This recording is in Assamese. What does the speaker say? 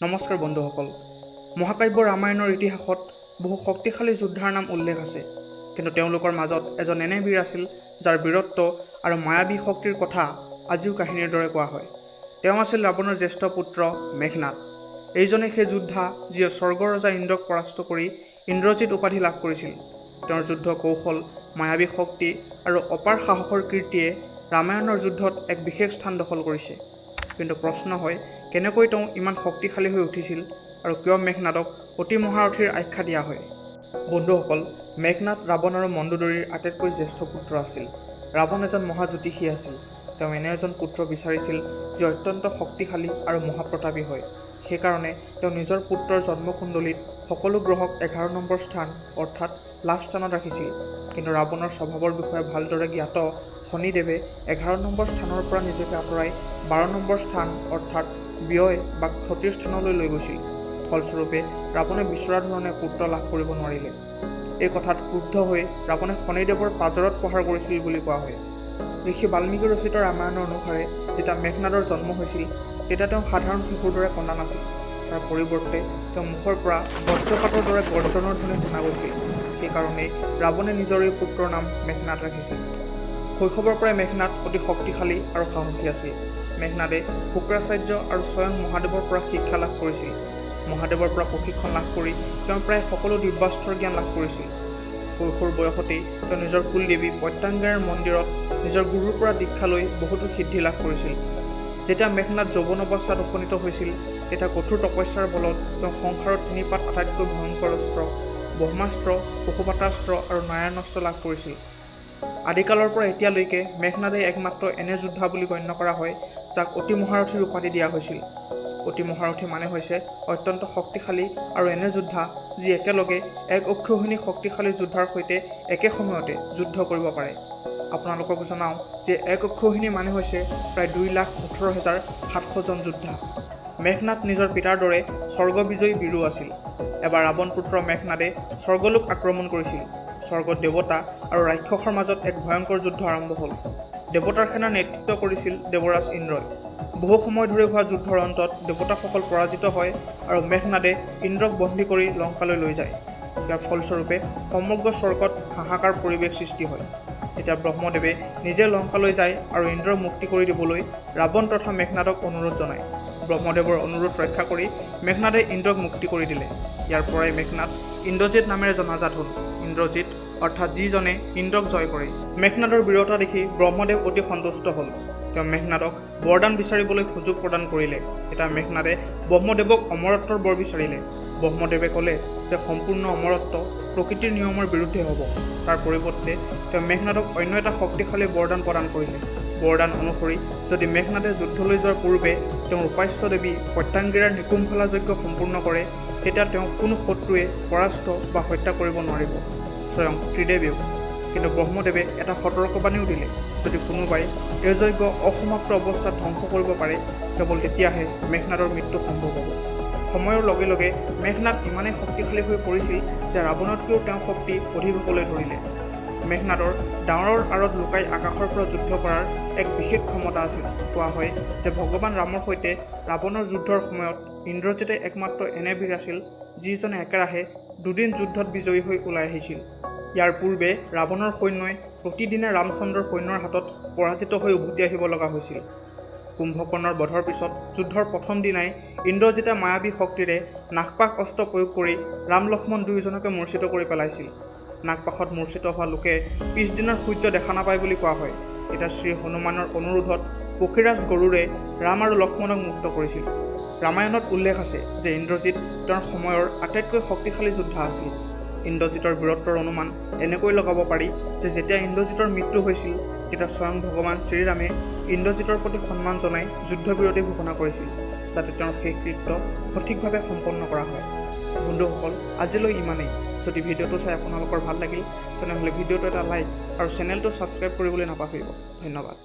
নমস্কাৰ বন্ধুসকল। মহাকাব্য ৰামায়ণৰ ইতিহাসত বহু শক্তিশালী যোদ্ধাৰ নাম উল্লেখ আছে, কিন্তু তেওঁলোকৰ মাজত এজন এনে বীৰ আছিল যাৰ বীৰত্ব আৰু মায়াবী শক্তিৰ কথা আজিও কাহিনীৰ দৰে কোৱা হয়। তেওঁ আছিল ৰাৱণৰ জ্যেষ্ঠ পুত্ৰ মেঘনাদ। এইজনে সেই যোদ্ধা যিয়ে স্বৰ্গৰ ৰজা ইন্দ্ৰক পৰাস্ত কৰি ইন্দ্ৰজিৎ উপাধি লাভ কৰিছিল। তেওঁৰ যুদ্ধ কৌশল, মায়াবী শক্তি আৰু অপাৰ সাহসৰ কীৰ্তিয়ে ৰামায়ণৰ যুদ্ধত এক বিশেষ স্থান দখল কৰিছে। কিন্তু প্ৰশ্ন হয়, কেনেকৈ তেওঁ ইমান শক্তিশালী হৈ উঠিছিল আৰু কিয় মেঘনাদক অতি মহাৰথীৰ আখ্যা দিয়া হয়? বন্ধুসকল, মেঘনাদ ৰাৱণ আৰু মণ্ডোদৰীৰ আটাইতকৈ জ্যেষ্ঠ পুত্ৰ আছিল। ৰাৱণ এজন মহাজ্যোতিষী আছিল। তেওঁ এনে এজন পুত্ৰ বিচাৰিছিল যি অত্যন্ত শক্তিশালী আৰু মহাপ্ৰতাপী হয়। সেইকাৰণে তেওঁ নিজৰ পুত্ৰৰ জন্মকুণ্ডলীত সকলো গ্ৰহক 11 নম্বৰ স্থান অৰ্থাৎ লাভ স্থানত ৰাখিছিল। কিন্তু ৰাৱণৰ স্বভাৱৰ বিষয়ে ভালদৰে জ্ঞাত শনিদেৱে 11 নম্বৰ স্থানৰ পৰা নিজকে আঁতৰাই 12 নম্বৰ স্থান অৰ্থাৎ ব্যয় বা ক্ষতিৰ স্থানলৈ লৈ গৈছিল। ফলস্বৰূপে ৰাৱণে বিচৰা ধৰণে পুত্ৰ লাভ কৰিব নোৱাৰিলে। এই কথাত ক্ৰুদ্ধ হৈ ৰাৱণে শনিদেৱৰ পাজৰত প্ৰহাৰ কৰিছিল বুলি কোৱা হয়। ঋষি বাল্মীকি ৰচিত ৰামায়ণৰ অনুসাৰে যেতিয়া মেঘনাদৰ জন্ম হৈছিল, তেতিয়া তেওঁ সাধাৰণ শিশুৰ দৰে কন্দা নাছিল। তাৰ পৰিৱৰ্তে তেওঁ মুখৰ পৰা বজ্ৰপাতৰ দৰে গৰ্জনৰ ধ্বনি শুনা গৈছিল। সেইকাৰণেই ৰাৱণে নিজৰ এই পুত্ৰৰ নাম মেঘনাদ ৰাখিছিল। শৈশৱৰ পৰাই মেঘনাদ অতি শক্তিশালী আৰু সাহসী আছিল। মেঘনাদে শুক্ৰাচাৰ্য আৰু স্বয়ং মহাদেৱৰ পৰা শিক্ষা লাভ কৰিছিল। মহাদেৱৰ পৰা প্ৰশিক্ষণ লাভ কৰি তেওঁ প্ৰায় সকলো দিব্যাস্ত্ৰৰ জ্ঞান লাভ কৰিছিল। কৈশোৰ বয়সতেই তেওঁ নিজৰ কুলদেৱী প্ৰত্যাংগাৰ মন্দিৰত নিজৰ গুৰুৰ পৰা দীক্ষা লৈ বহুতো সিদ্ধি লাভ কৰিছিল। যেতিয়া মেঘনাদ যৌৱন অৱস্থাত উপনীত হৈছিল, তেতিয়া কঠোৰ তপস্যাৰ বলত তেওঁ সংসাৰৰ 3 পাত আটাইতকৈ ভয়ংকৰ অস্ত্ৰ ব্ৰহ্মাস্ত্ৰ, পশুপাতাস্ত্ৰ আৰু নাৰায়ণাস্ত্ৰ লাভ কৰিছিল। আদিকালৰ পৰা এতিয়ালৈকে মেঘনাদে একমাত্ৰ এনে যোদ্ধা বুলি গণ্য কৰা হয় যাক অতি মহাৰথীৰ উপাধি দিয়া হৈছিল। অতি মহাৰথী মানে হৈছে অত্যন্ত শক্তিশালী আৰু এনে যোদ্ধা যি একেলগে এক অক্ষৌহিণী শক্তিশালী যোদ্ধাৰ সৈতে একে সময়তে যুদ্ধ কৰিব পাৰে। আপোনালোকক জনাওঁ যে এক অক্ষৌহিণী মানে হৈছে প্ৰায় 2,18,700 জন যোদ্ধা। মেঘনাদ নিজৰ পিতাৰ দৰে স্বৰ্গবিজয়ী বীৰো আছিল। এবাৰ ৰাৱণ পুত্ৰ মেঘনাদে স্বৰ্গলোক আক্ৰমণ কৰিছিল। স্বৰ্গত দেৱতা আৰু ৰাক্ষসৰ মাজত এক ভয়ংকৰ যুদ্ধ আৰম্ভ হ'ল। দেৱতাৰ সেনাৰ নেতৃত্ব কৰিছিল দেৱৰাজ ইন্দ্ৰই। বহু সময় ধৰি হোৱা যুদ্ধৰ অন্তত দেৱতাসকল পৰাজিত হয় আৰু মেঘনাদে ইন্দ্ৰক বন্দী কৰি লংকালৈ লৈ যায়। ইয়াৰ ফলস্বৰূপে সমগ্ৰ স্বৰ্গত হাহাকাৰ পৰিৱেশ সৃষ্টি হয়। তেতিয়া ব্ৰহ্মদেৱে নিজে লংকালৈ যায় আৰু ইন্দ্ৰক মুক্তি কৰি দিবলৈ ৰাৱণ তথা মেঘনাদক অনুৰোধ জনায়। ব্ৰহ্মদেৱৰ অনুৰোধ ৰক্ষা কৰি মেঘনাদে ইন্দ্ৰক মুক্তি কৰি দিলে। ইয়াৰ পৰাই মেঘনাদ ইন্দ্ৰজিৎ নামেৰে জনাজাত হ'ল। ইন্দ্ৰজিৎ অৰ্থাৎ যিজনে ইন্দ্ৰক জয় কৰে। মেঘনাদৰ বীৰতা দেখি ব্ৰহ্মদেৱ অতি সন্তুষ্ট হ'ল। তেওঁ মেঘনাদক বৰদান বিচাৰিবলৈ সুযোগ প্ৰদান কৰিলে। এতিয়া মেঘনাদে ব্ৰহ্মদেৱক অমৰত্বৰ বৰ বিচাৰিলে। ব্ৰহ্মদেৱে ক'লে যে সম্পূৰ্ণ অমৰত্ব প্ৰকৃতিৰ নিয়মৰ বিৰুদ্ধে হ'ব। তাৰ পৰিৱৰ্তে তেওঁ মেঘনাদক অন্য এটা শক্তিশালী বৰদান প্ৰদান কৰিলে। বৰদান অনুসৰি যদি মেঘনাদে যুদ্ধলৈ যোৱাৰ পূৰ্বে তেওঁৰ উপাস্য দেৱী প্ৰত্যাংগিৰাৰ নিকুম্ভলা যজ্ঞ সম্পূৰ্ণ কৰে, তেতিয়া তেওঁক কোনো শত্ৰুৱে পৰাস্ত বা হত্যা কৰিব নোৱাৰিব, স্বয়ং ত্ৰিদেৱেও। কিন্তু ব্ৰহ্মদেৱে এটা সতৰ্কবাণীও দিলে, যদি কোনোবাই এই যজ্ঞ অসমাপ্ত অৱস্থাত ধ্বংস কৰিব পাৰে, কেৱল তেতিয়াহে মেঘনাদৰ মৃত্যু সম্ভৱ হ'ব। সময়ৰ লগে লগে মেঘনাদ ইমানেই শক্তিশালী হৈ পৰিছিল যে ৰাৱণতকৈও তেওঁৰ শক্তি অধিক হ'বলৈ ধৰিলে। মেঘনাদৰ ডাৱৰৰ আঁৰত লুকাই আকাশৰ পৰা যুদ্ধ কৰাৰ এক বিশেষ ক্ষমতা আছিল। কোৱা হয় যে ভগৱান ৰামৰ সৈতে ৰাৱণৰ যুদ্ধৰ সময়ত ইন্দ্ৰজিতে একমাত্ৰ এনে বীৰ আছিল যিজনে একেৰাহে 2 দিন যুদ্ধত বিজয়ী হৈ ওলাই আহিছিল। ইয়াৰ পূৰ্বে ৰাৱণৰ সৈন্যই প্ৰতিদিনে ৰামচন্দ্ৰৰ সৈন্যৰ হাতত পৰাজিত হৈ উভতি আহিব লগা হৈছিল। কুম্ভকৰ্ণৰ বধৰ পিছত যুদ্ধৰ প্ৰথম দিনাই ইন্দ্ৰজিতে মায়াবী শক্তিৰে নাগপাশ অস্ত্ৰ প্ৰয়োগ কৰি ৰাম লক্ষ্মণ দুয়োজনকে মূৰ্ছিত কৰি পেলাইছিল। নাগপাশত মূৰ্ছিত হোৱা লোকে পিছদিনাৰ সূৰ্য দেখা নাপায় বুলি কোৱা হয়। এতিয়া শ্ৰী হনুমানৰ অনুৰোধত পক্ষীৰাজ গৰুৰে ৰাম আৰু লক্ষ্মণক মুক্ত কৰিছিল। ৰামায়ণত উল্লেখ আছে যে ইন্দ্ৰজিৎ তেওঁৰ সময়ৰ আটাইতকৈ শক্তিশালী যোদ্ধা আছিল। ইন্দ্ৰজিতৰ বীৰত্বৰ অনুমান এনেকৈ লগাব পাৰি যে যেতিয়া ইন্দ্ৰজিতৰ মৃত্যু হৈছিল, তেতিয়া স্বয়ং ভগৱান শ্ৰীৰামে ইন্দ্ৰজিতৰ প্ৰতি সন্মান জনাই যুদ্ধবিৰতি ঘোষণা কৰিছিল, যাতে তেওঁৰ শেষ কৃত্য সঠিকভাৱে সম্পন্ন কৰা হয়। বন্ধুসকল, আজিলৈ ইমানেই। যদি ভিডিঅ'টো চাই আপোনালোকৰ ভাল লাগিল, তেনেহ'লে ভিডিঅ'টো এটা লাইক আৰু চেনেলটো ছাবস্ক্ৰাইব কৰিবলৈ নাপাহৰিব। ধন্যবাদ।